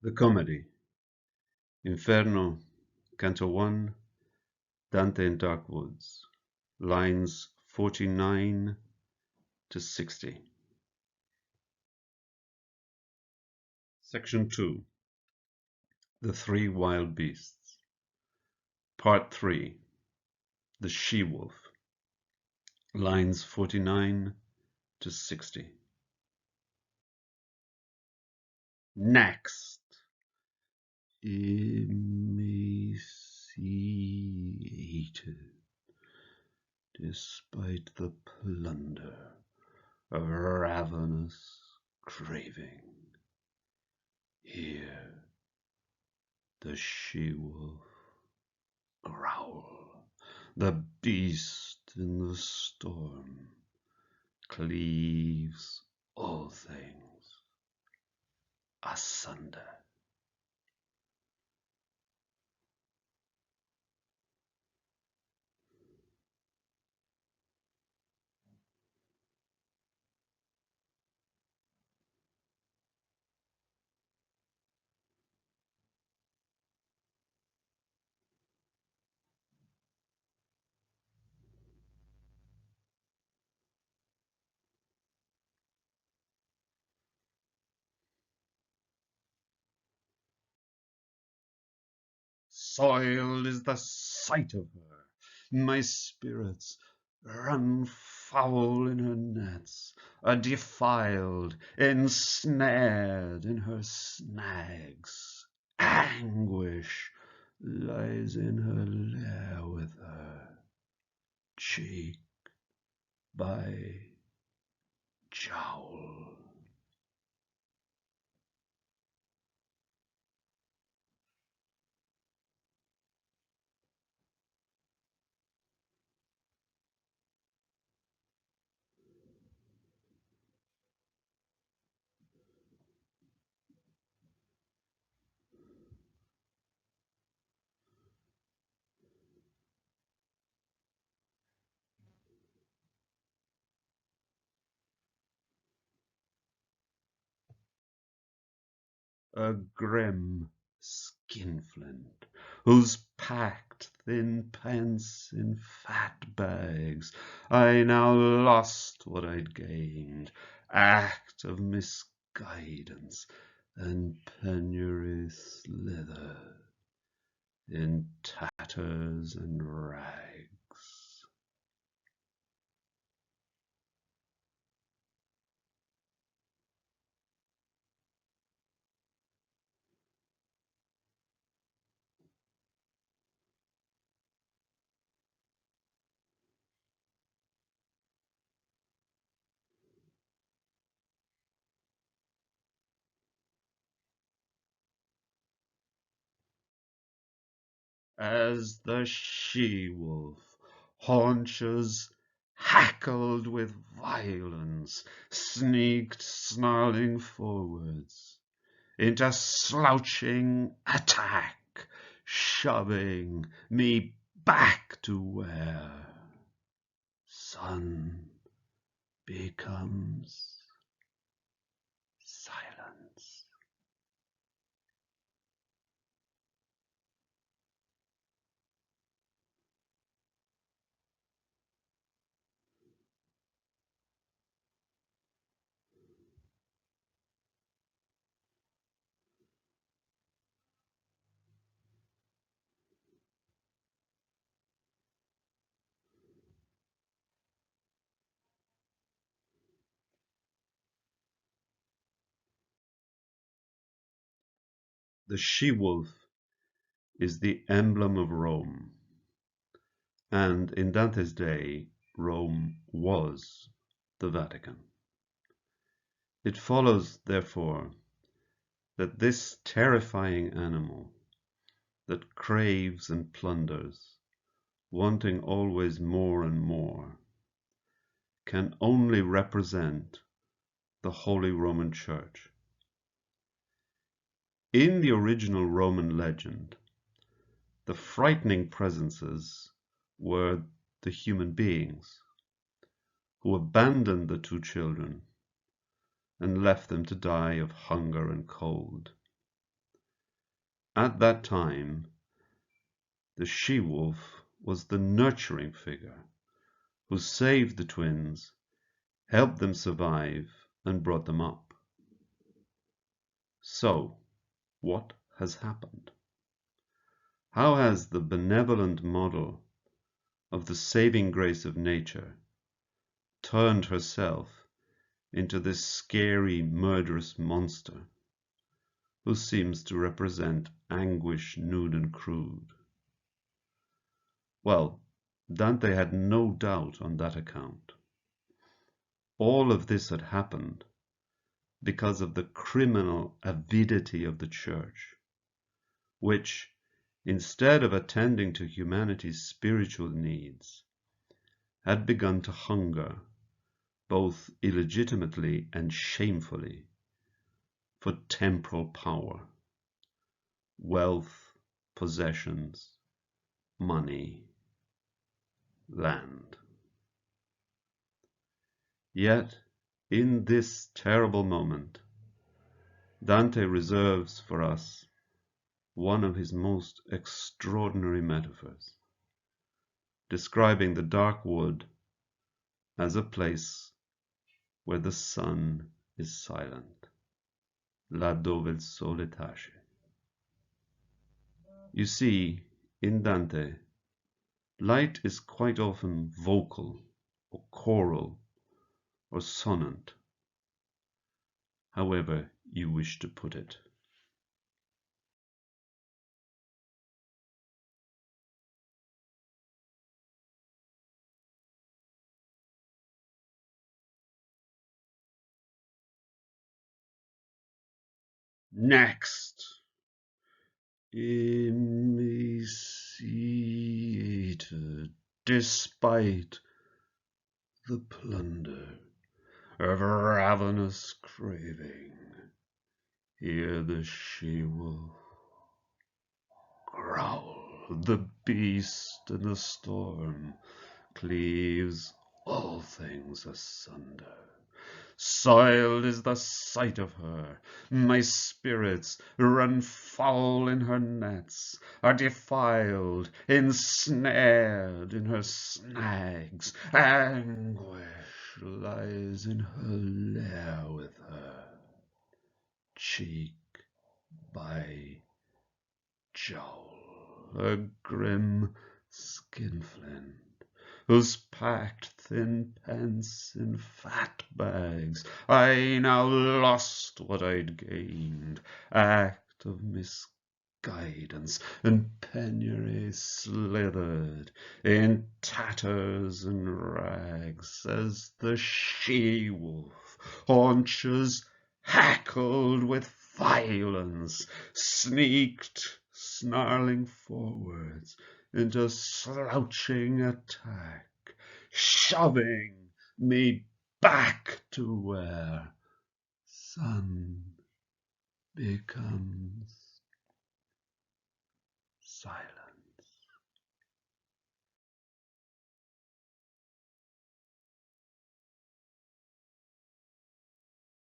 The Comedy, Inferno, Canto 1, Dante in Dark Woods, lines 49 to 60. Section 2, The Three Wild Beasts. Part 3, The She-Wolf, lines 49 to 60. Next, emaciated, despite the plunder of ravenous craving, here the she-wolf growl, the beast in the storm cleaves all things asunder. Soiled is the sight of her, my spirits run foul in her nets, are defiled, ensnared in her snags. Anguish lies in her lair with her, cheek by jowl. A grim skinflint, whose packed thin pence in fat bags I now lost what I'd gained, act of misguidance and penury slithered in tatters and rags. As the she-wolf, haunches hackled with violence, sneaked snarling forwards into slouching attack, shoving me back to where sun becomes silence. The she-wolf is the emblem of Rome, and in Dante's day, Rome was the Vatican. It follows, therefore, that this terrifying animal that craves and plunders, wanting always more and more, can only represent the Holy Roman Church. In the original Roman legend, the frightening presences were the human beings who abandoned the two children and left them to die of hunger and cold. At that time, the she-wolf was the nurturing figure who saved the twins, helped them survive, and brought them up. So, what has happened? How has the benevolent model of the saving grace of nature turned herself into this scary, murderous monster who seems to represent anguish nude and crude? Well, Dante had no doubt on that account. All of this had happened because of the criminal avidity of the Church, which, instead of attending to humanity's spiritual needs, had begun to hunger, both illegitimately and shamefully, for temporal power, wealth, possessions, money, land. Yet, in this terrible moment, Dante reserves for us one of his most extraordinary metaphors, describing the dark wood as a place where the sun is silent, là dove il sole tace. You see, in Dante, light is quite often vocal, or choral, or sonant, however you wish to put it. Next, emaciated despite the plunder of ravenous craving, hear the she-wolf growl. The beast in the storm cleaves all things asunder. Soiled is the sight of her. My spirits run foul in her nets, are defiled, ensnared in her snags. Anguish lies in her lair with her, cheek by jowl, her grim skinflint, whose packed thin pence in fat bags I now lost what I'd gained, act of misguidance, and penury slithered in tatters and rags, as the she-wolf, haunches hackled with violence, sneaked snarling forwards into slouching attack, shoving me back to where sun becomes silent.